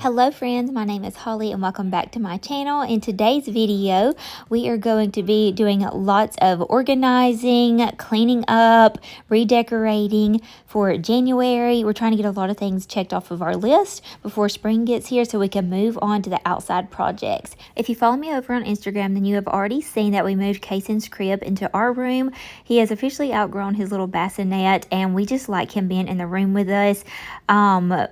Hello friends, my name is Holly and welcome back to my channel. In today's video, we are going to be doing lots of organizing, cleaning up, redecorating for January. We're trying to get a lot of things checked off of our list before spring gets here so we can move on to the outside projects. If you follow me over on Instagram, then you have already seen that we moved Kaysen's crib into our room. He has officially outgrown his little bassinet and we just like him being in the room with us.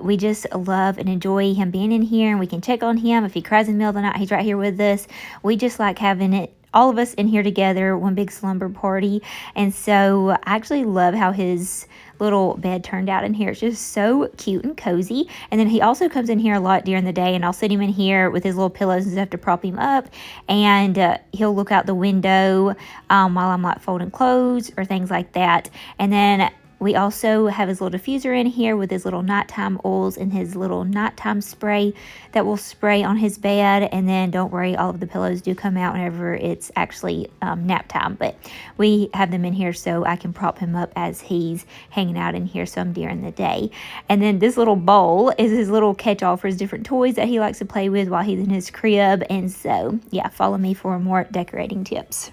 We just love and enjoy him being in here, and we can check on him. If he cries in the middle of the night, he's right here with us. We just like having it, all of us in here together, one big slumber party. And so I actually love how his little bed turned out in here. It's just so cute and cozy. And then he also comes in here a lot during the day, and I'll sit him in here with his little pillows and stuff to prop him up, and he'll look out the window while I'm like folding clothes or things like that. And then we also have his little diffuser in here with his little nighttime oils and his little nighttime spray that will spray on his bed. And then don't worry, all of the pillows do come out whenever it's actually nap time. But we have them in here so I can prop him up as he's hanging out in here some during the day. And then this little bowl is his little catch-all for his different toys that he likes to play with while he's in his crib. And so, yeah, follow me for more decorating tips.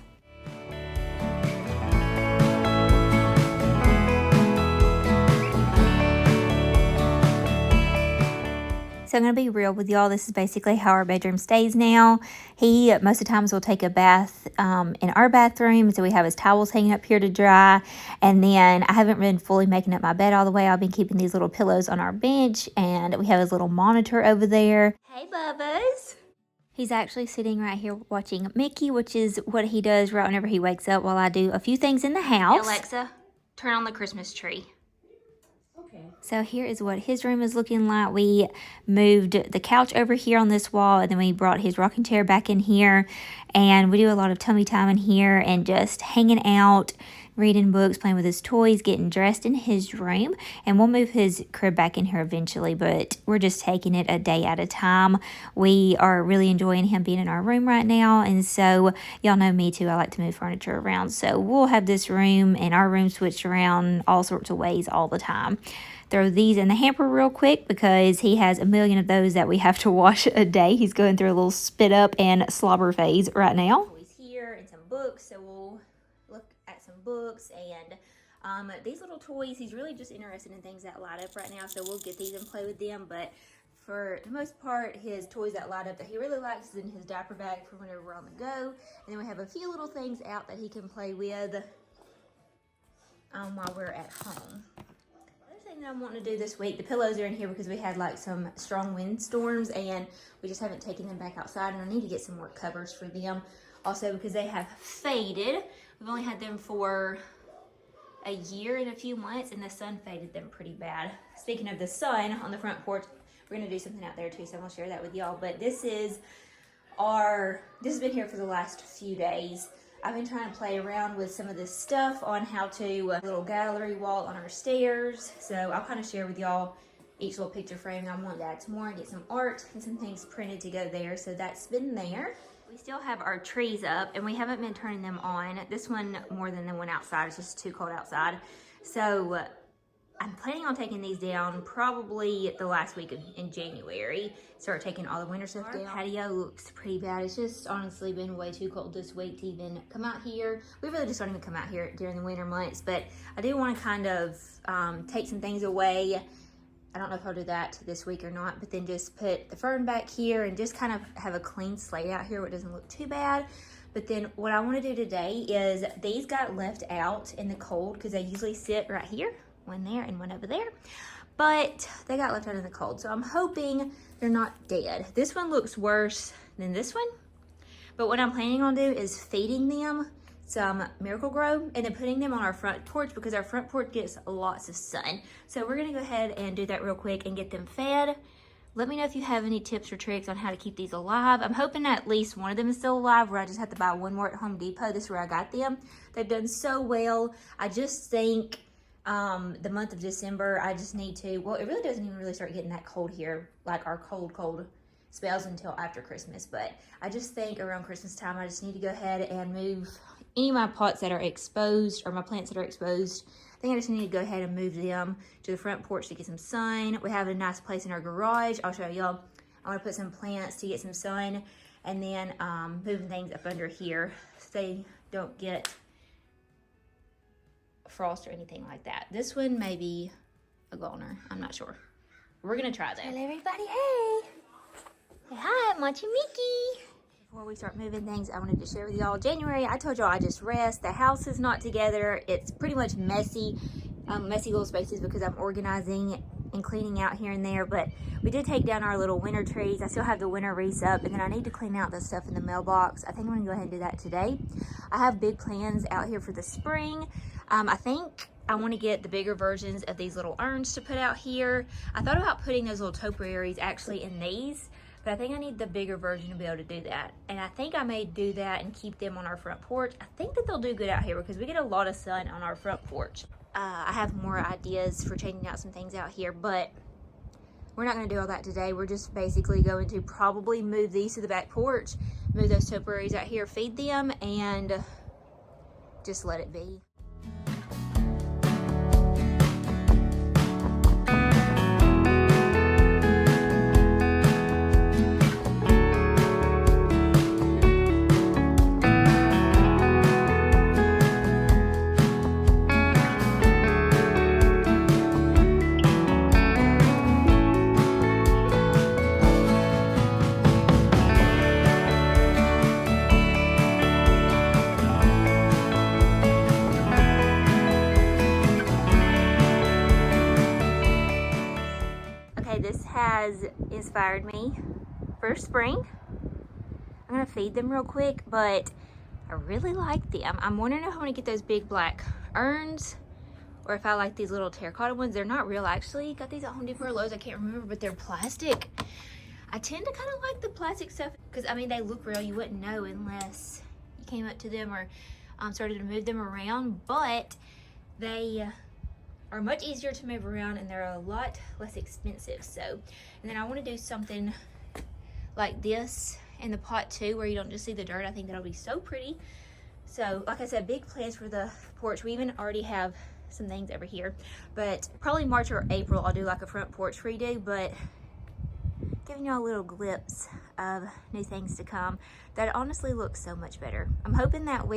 So I'm going to be real with y'all. This is basically how our bedroom stays now. He, most of the times, will take a bath in our bathroom. So we have his towels hanging up here to dry. And then I haven't been fully making up my bed all the way. I've been keeping these little pillows on our bench. And we have his little monitor over there. Hey, Bubba's. He's actually sitting right here watching Mickey, which is what he does right whenever he wakes up while I do a few things in the house. Hey, Alexa, turn on the Christmas tree. So here is what his room is looking like. We moved the couch over here on this wall, and then we brought his rocking chair back in here, and we do a lot of tummy time in here and just hanging out, reading books, playing with his toys, getting dressed in his room. And we'll move his crib back in here eventually, but we're just taking it a day at a time. We are really enjoying him being in our room right now, and so y'all know me too, I like to move furniture around. So we'll have this room and our room switched around all sorts of ways all the time. Throw these in the hamper real quick because he has a million of those that we have to wash a day. He's going through a little spit up and slobber phase right now. He's here and some books, so we'll look at some books. And these little toys, he's really just interested in things that light up right now, so we'll get these and play with them. But for the most part, his toys that light up that he really likes is in his diaper bag for whenever we're on the go. And then we have a few little things out that he can play with while we're at home. That I'm wanting to do this week, the pillows are in here because we had like some strong wind storms and we just haven't taken them back outside, and I need to get some more covers for them also because they have faded. We've only had them for a year and a few months, and the sun faded them pretty bad. Speaking of the sun on the front porch, we're gonna do something out there too, so I'm gonna share that with y'all. But this has been here for the last few days. I've been trying to play around with some of this stuff on how to little gallery wall on our stairs. So I'll kind of share with y'all each little picture frame. I want to add some more and get some art and some things printed to go there. So that's been there. We still have our trees up and we haven't been turning them on. This one more than the one outside. It's just too cold outside. So I'm planning on taking these down probably the last week in January. Start taking all the winter stuff down. Our patio looks pretty bad. It's just honestly been way too cold this week to even come out here. We really just don't even come out here during the winter months, but I do want to kind of take some things away. I don't know if I'll do that this week or not, but then just put the fern back here and just kind of have a clean slate out here where it doesn't look too bad. But then what I want to do today is these got left out in the cold because they usually sit right here. One there and one over there, but they got left out in the cold, so I'm hoping they're not dead. This one looks worse than this one, but what I'm planning on doing is feeding them some Miracle-Gro and then putting them on our front porch because our front porch gets lots of sun. So we're gonna go ahead and do that real quick and get them fed. Let me know if you have any tips or tricks on how to keep these alive. I'm hoping at least one of them is still alive, where I just have to buy one more at Home Depot. This is where I got them. They've done so well. I just think the month of December, I just need to, well, it really doesn't even really start getting that cold here, like our cold spells until after Christmas. But I just think around Christmas time, I just need to go ahead and move any of my pots that are exposed or my plants that are exposed. I think I just need to go ahead and move them to the front porch to get some sun. We have a nice place in our garage. I'll show y'all. I want to put some plants to get some sun, and then moving things up under here so they don't get frost or anything like that. This one may be a goner. I'm not sure. We're gonna try that. Hello everybody, hey! Say hi, Mochi Mickey! Before we start moving things, I wanted to share with y'all, January, I told y'all I just rest. The house is not together. It's pretty much messy, messy little spaces because I'm organizing and cleaning out here and there, but we did take down our little winter trees. I still have the winter wreaths up, and then I need to clean out the stuff in the mailbox. I think I'm gonna go ahead and do that today. I have big plans out here for the spring. I think I want to get the bigger versions of these little urns to put out here. I thought about putting those little topiaries actually in these, but I think I need the bigger version to be able to do that. And I think I may do that and keep them on our front porch. I think that they'll do good out here because we get a lot of sun on our front porch. I have more ideas for changing out some things out here, but we're not going to do all that today. We're just basically going to probably move these to the back porch, move those topiaries out here, feed them, and just let it be. This has inspired me for spring. I'm gonna feed them real quick, but I really like them. I'm wondering if I want to get those big black urns or if I like these little terracotta ones. They're not real actually. Got these at Home Depot or Lowe's, I can't remember, but they're plastic. I tend to kind of like the plastic stuff because I mean they look real. You wouldn't know unless you came up to them or started to move them around, but they are much easier to move around and they're a lot less expensive. So, and then I want to do something like this in the pot too, where you don't just see the dirt. I think that'll be so pretty. So like I said, big plans for the porch. We even already have some things over here, but probably March or April I'll do like a front porch redo, but giving y'all a little glimpse of new things to come that honestly looks so much better. I'm hoping that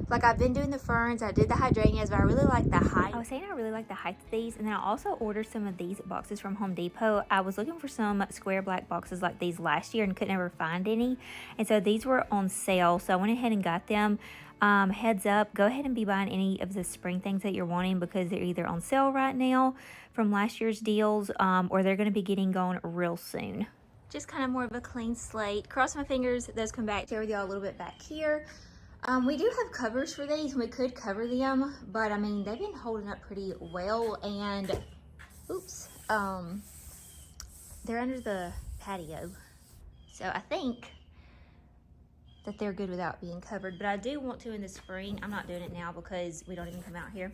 like I've been doing the ferns, I did the hydrangeas, but I really like the height. I was saying I really like the height of these, and then I also ordered some of these boxes from Home Depot. I was looking for some square black boxes like these last year and couldn't ever find any, and so these were on sale, so I went ahead and got them. Heads up, go ahead and be buying any of the spring things that you're wanting because they're either on sale right now from last year's deals, or they're going to be getting gone real soon. Just kind of more of a clean slate. Cross my fingers those come back. Share with y'all a little bit back here. We do have covers for these. We could cover them, but I mean, they've been holding up pretty well, and oops, they're under the patio. So I think that they're good without being covered, but I do want to in the spring. I'm not doing it now because we don't even come out here,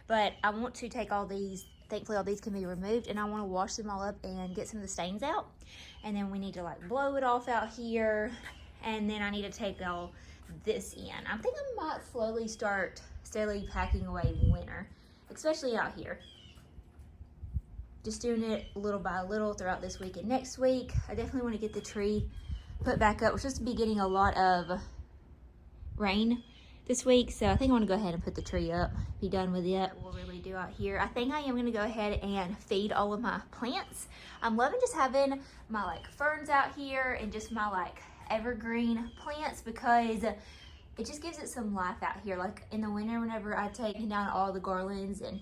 but I want to take all these, thankfully all these can be removed, and I want to wash them all up and get some of the stains out. And then we need to like blow it off out here, and then I need to take all this in. I think I might slowly start steadily packing away winter, especially out here. Just doing it little by little throughout this week and next week. I definitely want to get the tree put back up. We're supposed to be getting a lot of rain this week, so I think I want to go ahead and put the tree up, be done with it. We'll really do out here. I think I am going to go ahead and feed all of my plants. I'm loving just having my like ferns out here and just my like evergreen plants because it just gives it some life out here. Like in the winter, whenever I take down all the garlands and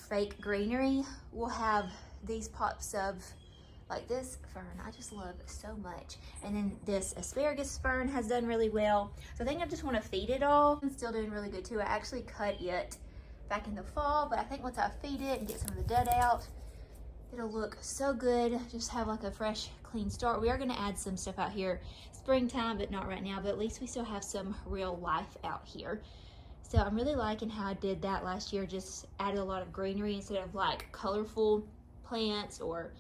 fake greenery, we'll have these pops of like this fern. I just love so much. And then this asparagus fern has done really well. So I think I just want to feed it all. It's still doing really good too. I actually cut it back in the fall, but I think once I feed it and get some of the dead out, it'll look so good. Just have like a fresh, clean start. We are going to add some stuff out here springtime, but not right now. But at least we still have some real life out here. So I'm really liking how I did that last year. Just added a lot of greenery instead of like colorful plants or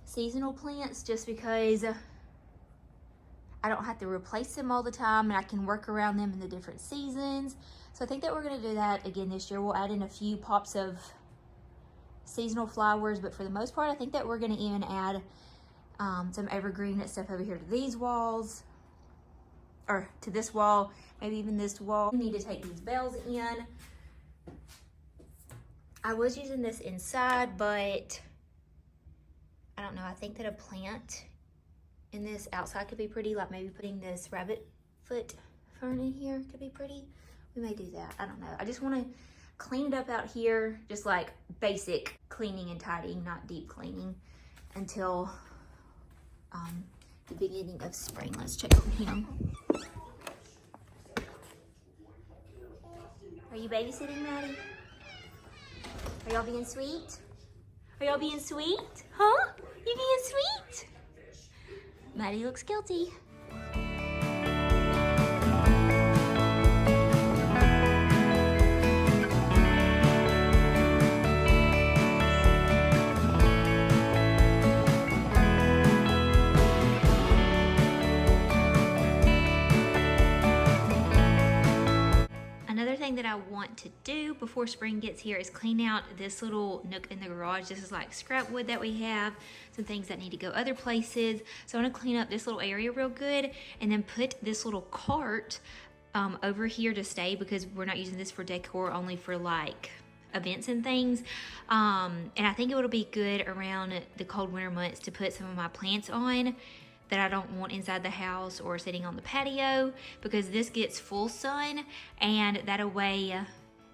seasonal plants, just because I don't have to replace them all the time and I can work around them in the different seasons. So I think that we're going to do that again this year. We'll add in a few pops of seasonal flowers, but for the most part, I think that we're gonna even add some evergreen stuff over here to these walls, or to this wall, maybe even this wall. We need to take these bells in. I was using this inside, but I don't know, I think that a plant in this outside could be pretty, like maybe putting this rabbit foot fern in here could be pretty. We may do that, I don't know. I just wanna clean it up out here, just like basic cleaning and tidying, not deep cleaning, until the beginning of spring. Let's check on him. Are you babysitting, Maddie? Are y'all being sweet? Are y'all being sweet? Huh? You being sweet? Maddie looks guilty. Another thing that I want to do before spring gets here is clean out this little nook in the garage. This is like scrap wood that we have, some things that need to go other places. So I want to clean up this little area real good and then put this little cart over here to stay, because we're not using this for decor, only for like events and things. And I think it would be good around the cold winter months to put some of my plants on that I don't want inside the house or sitting on the patio, because this gets full sun, and that way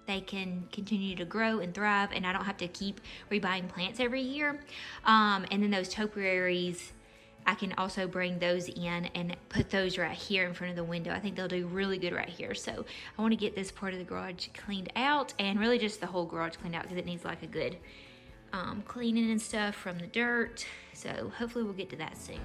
they can continue to grow and thrive, and I don't have to keep rebuying plants every year. And then those topiaries, I can also bring those in and put those right here in front of the window. I think they'll do really good right here. So I want to get this part of the garage cleaned out, and really just the whole garage cleaned out, because it needs like a good cleaning and stuff from the dirt. So hopefully we'll get to that soon.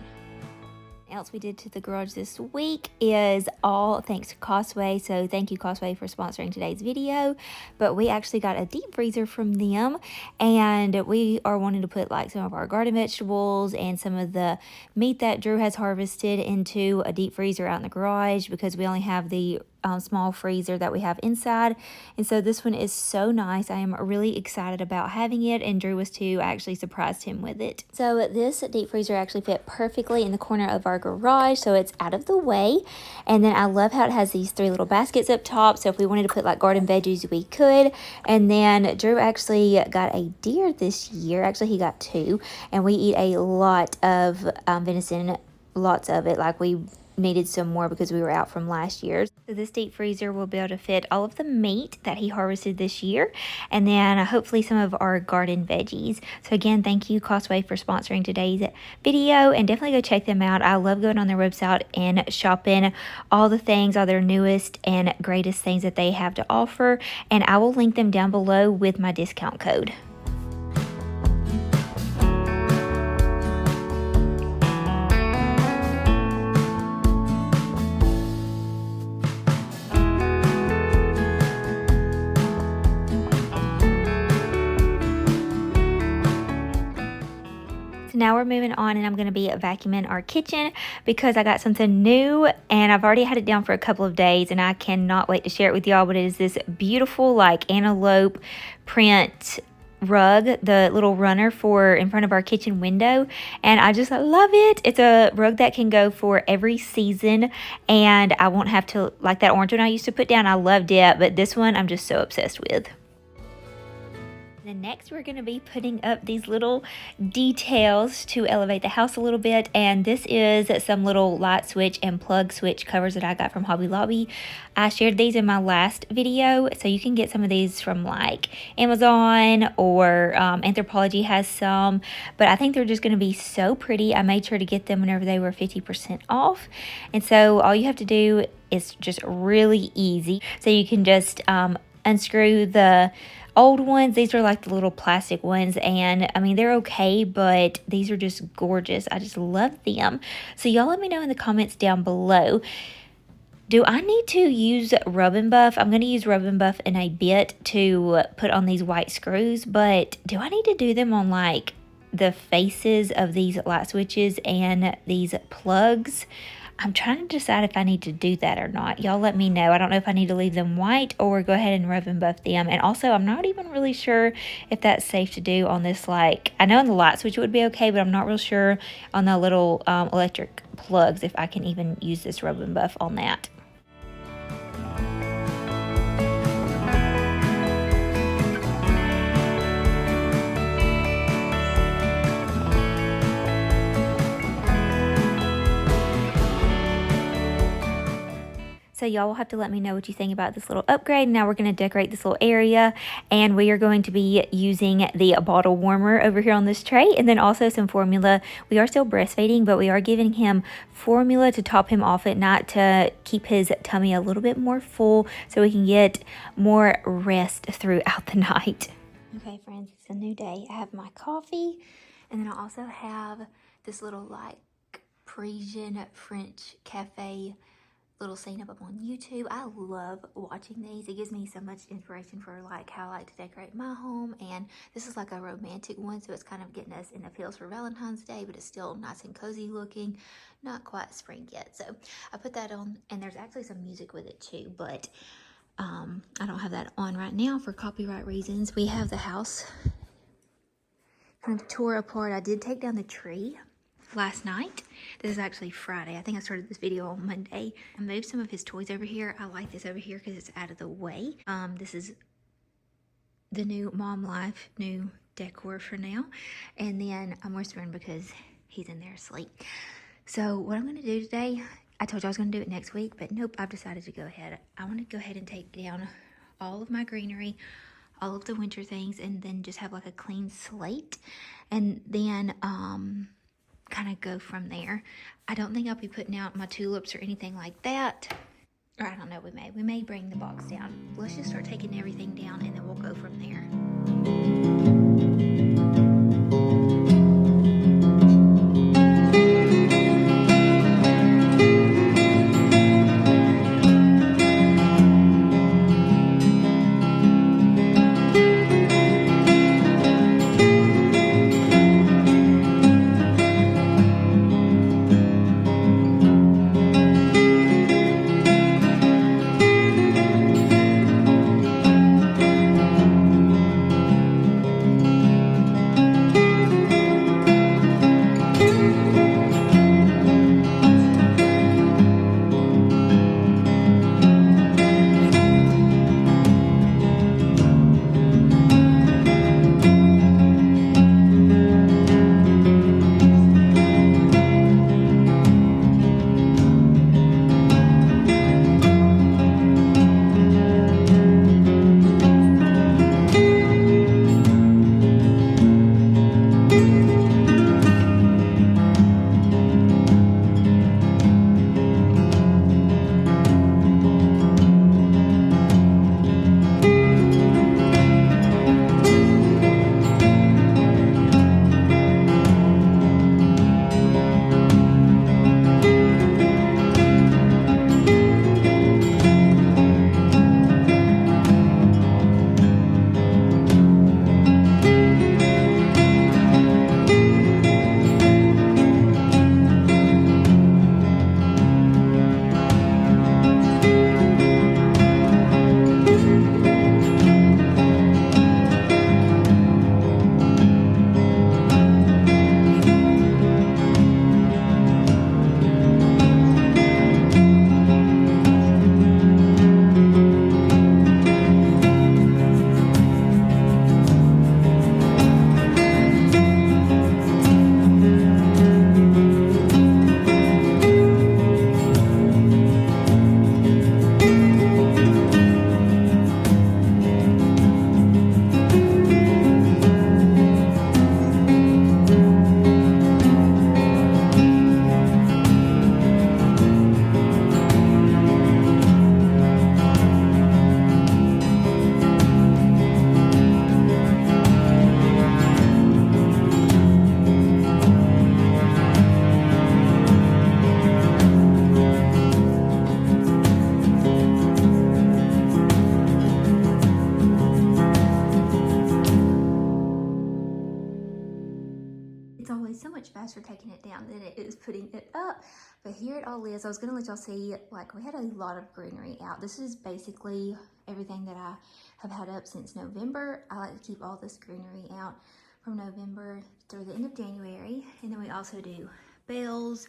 Else we did to the garage this week is all thanks to Causeway, so thank you Causeway for sponsoring today's video. But we actually got a deep freezer from them, and we are wanting to put like some of our garden vegetables and some of the meat that Drew has harvested into a deep freezer out in the garage, because we only have the small freezer that we have inside. And so this one is so nice. I am really excited about having it, and Drew was too. I actually surprised him with it. So this deep freezer actually fit perfectly in the corner of our garage, so it's out of the way. And then I love how it has these 3 little baskets up top, so if we wanted to put like garden veggies, we could. And then Drew actually got a deer this year. Actually, he got 2, and we eat a lot of venison, lots of it. Like we needed some more because we were out from last year. So this deep freezer will be able to fit all of the meat that he harvested this year, and then hopefully some of our garden veggies. So again, thank you Causeway for sponsoring today's video, and definitely go check them out. I love going on their website and shopping all the things, all their newest and greatest things that they have to offer, and I will link them down below with my discount code. Now we're moving on, and I'm going to be vacuuming our kitchen because I got something new, and I've already had it down for a couple of days, and I cannot wait to share it with y'all. But it is this beautiful like antelope print rug, the little runner for in front of our kitchen window, and I just love it. It's a rug that can go for every season, and I won't have to, like that orange one I used to put down, I loved it, but this one I'm just so obsessed with. Then next we're going to be putting up these little details to elevate the house a little bit, and this is some little light switch and plug switch covers that I got from Hobby Lobby. I shared these in my last video, so you can get some of these from like Amazon, or Anthropologie has some, but I think they're just going to be so pretty. I made sure to get them whenever they were 50% off, and so all you have to do is just really easy. So you can just unscrew the old ones. These are like the little plastic ones, and I mean they're okay, but these are just gorgeous. I just love them. So y'all let me know in the comments down below, do I need to use Rub and Buff? I'm going to use Rub and Buff in a bit to put on these white screws, but do I need to do them on like the faces of these light switches and these plugs? I'm trying to decide if I need to do that or not. Y'all let me know. I don't know if I need to leave them white or go ahead and rub and buff them. And also, I'm not even really sure if that's safe to do on this, like, I know on the light switch it would be okay, but I'm not real sure on the little electric plugs if I can even use this rub and buff on that. So y'all will have to let me know what you think about this little upgrade. Now we're going to decorate this little area, and we are going to be using the bottle warmer over here on this tray, and then also some formula. We are still breastfeeding, but we are giving him formula to top him off at night to keep his tummy a little bit more full so we can get more rest throughout the night. Okay, friends, it's a new day. I have my coffee, and then I also have this little like Parisian French cafe little scene up on YouTube. I love watching these. It gives me so much inspiration for like how I like to decorate my home, and this is like a romantic one, so it's kind of getting us in the feels for Valentine's Day, but it's still nice and cozy looking, not quite spring yet. So I put that on, and there's actually some music with it too, but I don't have that on right now for copyright reasons. We have the house kind of tore apart. I did take down the tree last night. This is actually Friday. I think I started this video on Monday. I moved some of his toys over here. I like this over here because it's out of the way. This is the new Mom Life, new decor for now. And then I'm whispering because he's in there asleep. So what I'm going to do today, I told you I was going to do it next week, but nope, I've decided to go ahead. I want to go ahead and take down all of my greenery, all of the winter things, and then just have like a clean slate. And then kind of go from there. I don't think I'll be putting out my tulips or anything like that. Or I don't know, we may bring the box down. Let's just start taking everything down, and then we'll go from there. It's always so much faster taking it down than it is putting it up. But here it all is. I was gonna let y'all see, like, we had a lot of greenery out. This is basically everything that I have had up since November. I like to keep all this greenery out from November through the end of January. And then we also do bells,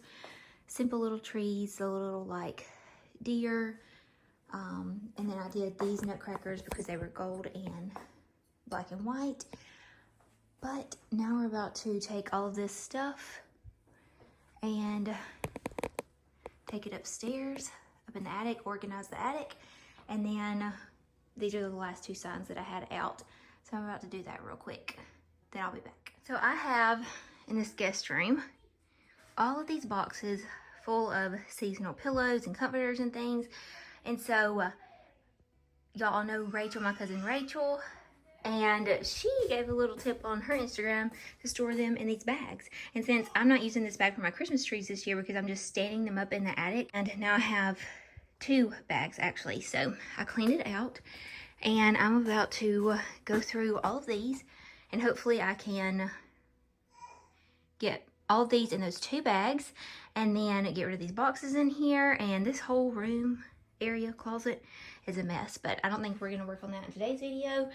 simple little trees, the little like deer. And then I did these nutcrackers because they were gold and black and white. But now we're about to take all of this stuff and take it upstairs, up in the attic, organize the attic. And then these are the last 2 signs that I had out. So I'm about to do that real quick. Then I'll be back. So I have in this guest room all of these boxes full of seasonal pillows and comforters and things. And so y'all know Rachel, my cousin Rachel, and she gave a little tip on her Instagram to store them in these bags. And since I'm not using this bag for my Christmas trees this year because I'm just standing them up in the attic, and now I have 2 bags actually. So I cleaned it out and I'm about to go through all of these, and hopefully I can get all of these in those 2 bags and then get rid of these boxes in here. And this whole room area closet is a mess, but I don't think we're gonna work on that in today's video.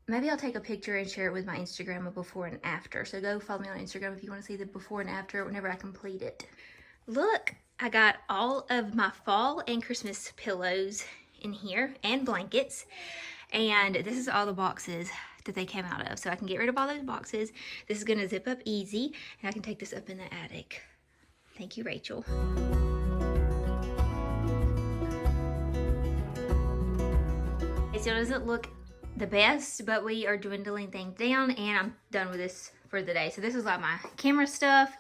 Maybe I'll take a picture and share it with my Instagram of before and after. So go follow me on Instagram if you want to see the before and after whenever I complete it. Look, I got all of my fall and Christmas pillows in here and blankets. And this is all the boxes that they came out of. So I can get rid of all those boxes. This is going to zip up easy and I can take this up in the attic. Thank you, Rachel. It still doesn't look the best, but we are dwindling things down and I'm done with this for the day. So this is like my camera stuff.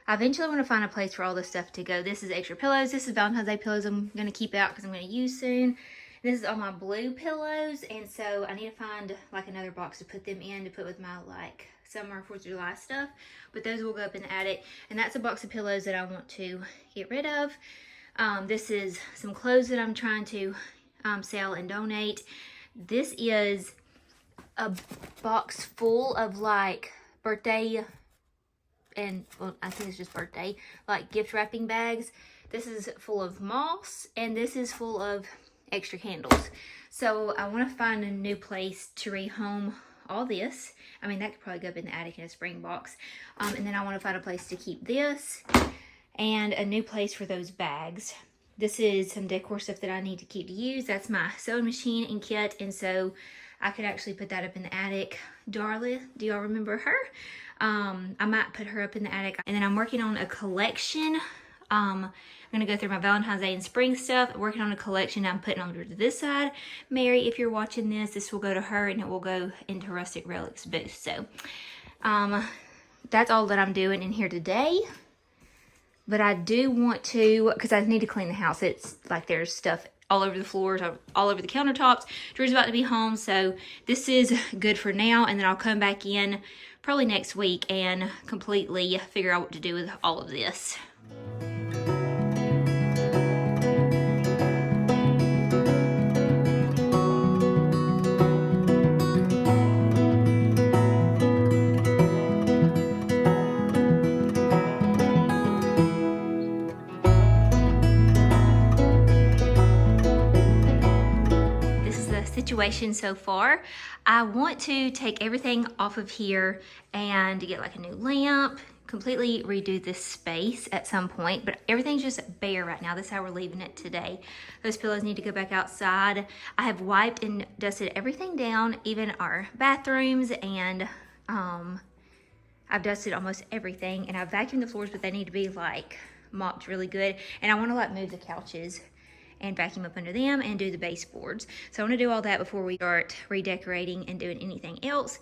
I eventually want to find a place for all this stuff to go. This is extra pillows. This is Valentine's Day pillows I'm going to keep out because I'm going to use soon. This is all my blue pillows, and so I need to find like another box to put them in to put with my like summer 4th of July stuff. But those will go up in the attic, and that's a box of pillows that I want to get rid of. This is some clothes that I'm trying to sell and donate. This is a box full of like birthday and, well, I think it's just birthday, like gift wrapping bags. This is full of moss and this is full of extra candles. So I want to find a new place to rehome all this. I mean, that could probably go up in the attic in a spring box. And then I want to find a place to keep this and a new place for those bags. This is some decor stuff that I need to keep to use. That's my sewing machine and kit, and so I could actually put that up in the attic. Darla, do y'all remember her? I might put her up in the attic. And then I'm working on a collection. I'm gonna go through my Valentine's Day and spring stuff. Working on a collection I'm putting over to this side. Mary, if you're watching this will go to her and it will go into Rustic Relics booth. So that's all that I'm doing in here today. But I do want to, because I need to clean the house. It's like there's stuff all over the floors, all over the countertops. Drew's about to be home, so this is good for now. And then I'll come back in probably next week and completely figure out what to do with all of this. Situation so far. I want to take everything off of here and get like a new lamp, completely redo this space at some point, but everything's just bare right now. That's how we're leaving it today. Those pillows need to go back outside. I have wiped and dusted everything down, even our bathrooms, and I've dusted almost everything, and I've vacuumed the floors, but they need to be like mopped really good. And I want to like move the couches and vacuum up under them and do the baseboards. So I want to do all that before we start redecorating and doing anything else.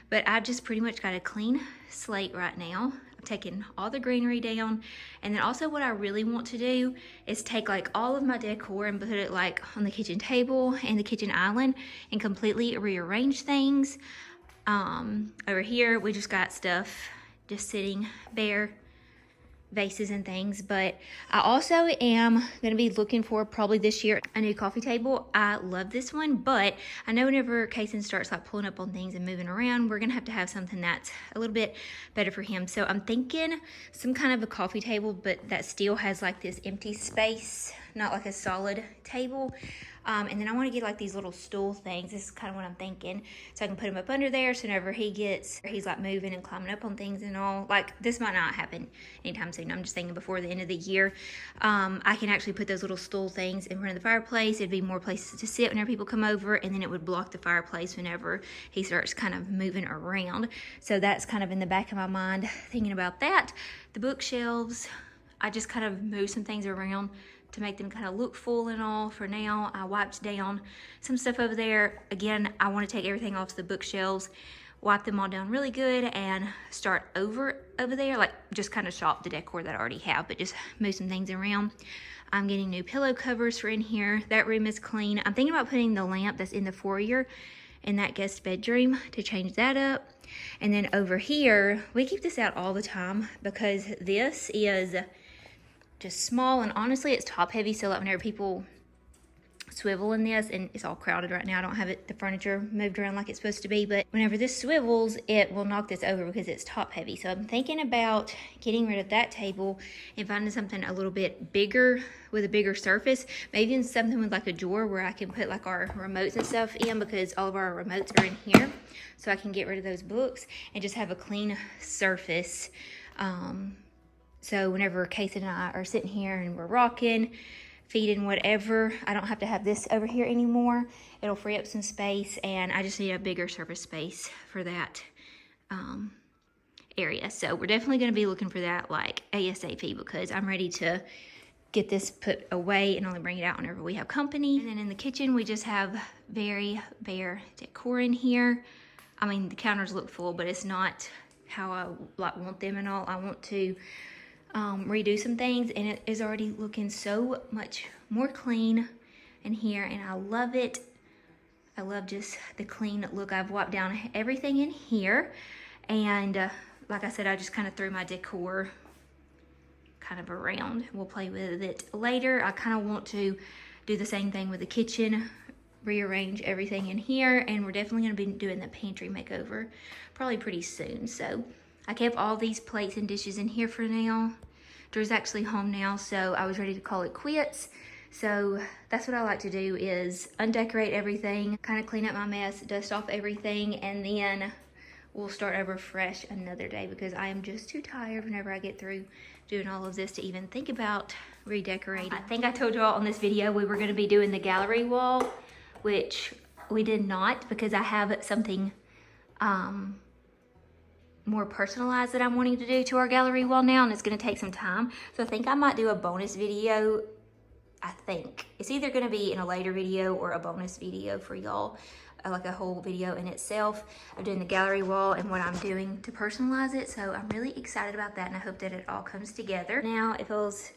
But I've just pretty much got a clean slate right now. I'm taking all the greenery down. And then also what I really want to do is take like all of my decor and put it like on the kitchen table and the kitchen island and completely rearrange things. Over here, we just got stuff just sitting bare. vases and things. But I also am going to be looking for probably this year a new coffee table. I love this one, but I know whenever Kason starts like pulling up on things and moving around, we're going to have something that's a little bit better for him. So I'm thinking some kind of a coffee table, but that still has like this empty space, not like a solid table. And then I want to get like these little stool things. This is kind of what I'm thinking. So I can put him up under there. So whenever he's like moving and climbing up on things and all, like this might not happen anytime soon. I'm just thinking before the end of the year, I can actually put those little stool things in front of the fireplace. It'd be more places to sit whenever people come over, and then it would block the fireplace whenever he starts kind of moving around. So that's kind of in the back of my mind, thinking about that. The bookshelves, I just kind of moved some things around to make them kind of look full and all. For now, I wiped down some stuff over there. Again, I want to take everything off the bookshelves, wipe them all down really good, and start over there, like just kind of shop the decor that I already have, but just move some things around. I'm getting new pillow covers for in here. That room is clean. I'm thinking about putting the lamp that's in the foyer in that guest bedroom to change that up. And then over here, we keep this out all the time because this is just small, and honestly it's top heavy, so like whenever people swivel in this, and it's all crowded right now, I don't have the furniture moved around like it's supposed to be, but whenever this swivels, it will knock this over because it's top heavy. So I'm thinking about getting rid of that table and finding something a little bit bigger with a bigger surface, maybe in something with like a drawer where I can put like our remotes and stuff in, because all of our remotes are in here, so I can get rid of those books and just have a clean surface. So whenever Kason and I are sitting here and we're rocking, feeding, whatever, I don't have to have this over here anymore. It'll free up some space, and I just need a bigger surface space for that area. So we're definitely going to be looking for that like ASAP, because I'm ready to get this put away and only bring it out whenever we have company. And then in the kitchen, we just have very bare decor in here. I mean, the counters look full, but it's not how I like want them and all. I want to redo some things, and it is already looking so much more clean in here, and I love it. I love just the clean look. I've wiped down everything in here, and like I said, I just kind of threw my decor kind of around. We'll play with it later. I kind of want to do the same thing with the kitchen, rearrange everything in here, and we're definitely going to be doing the pantry makeover probably pretty soon. So I kept all these plates and dishes in here for now. Drew's actually home now, so I was ready to call it quits. So that's what I like to do, is undecorate everything, kind of clean up my mess, dust off everything, and then we'll start over fresh another day, because I am just too tired whenever I get through doing all of this to even think about redecorating. I think I told you all on this video we were going to be doing the gallery wall, which we did not, because I have something more personalized that I'm wanting to do to our gallery wall now, and it's going to take some time. So I think I might do a bonus video. I think it's either going to be in a later video or a bonus video for y'all, like a whole video in itself of doing the gallery wall and what I'm doing to personalize it. So I'm really excited about that, and I hope that it all comes together. Now it feels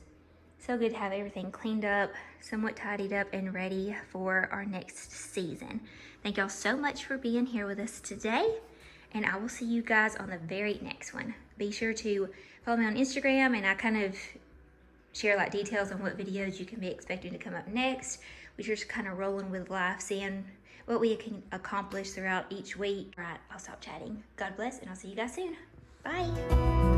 so good to have everything cleaned up, somewhat tidied up, and ready for our next season. Thank y'all so much for being here with us today, and I will see you guys on the very next one. Be sure to follow me on Instagram, and I kind of share like details on what videos you can be expecting to come up next. We're just kind of rolling with life, seeing what we can accomplish throughout each week. All right, I'll stop chatting. God bless, and I'll see you guys soon. Bye.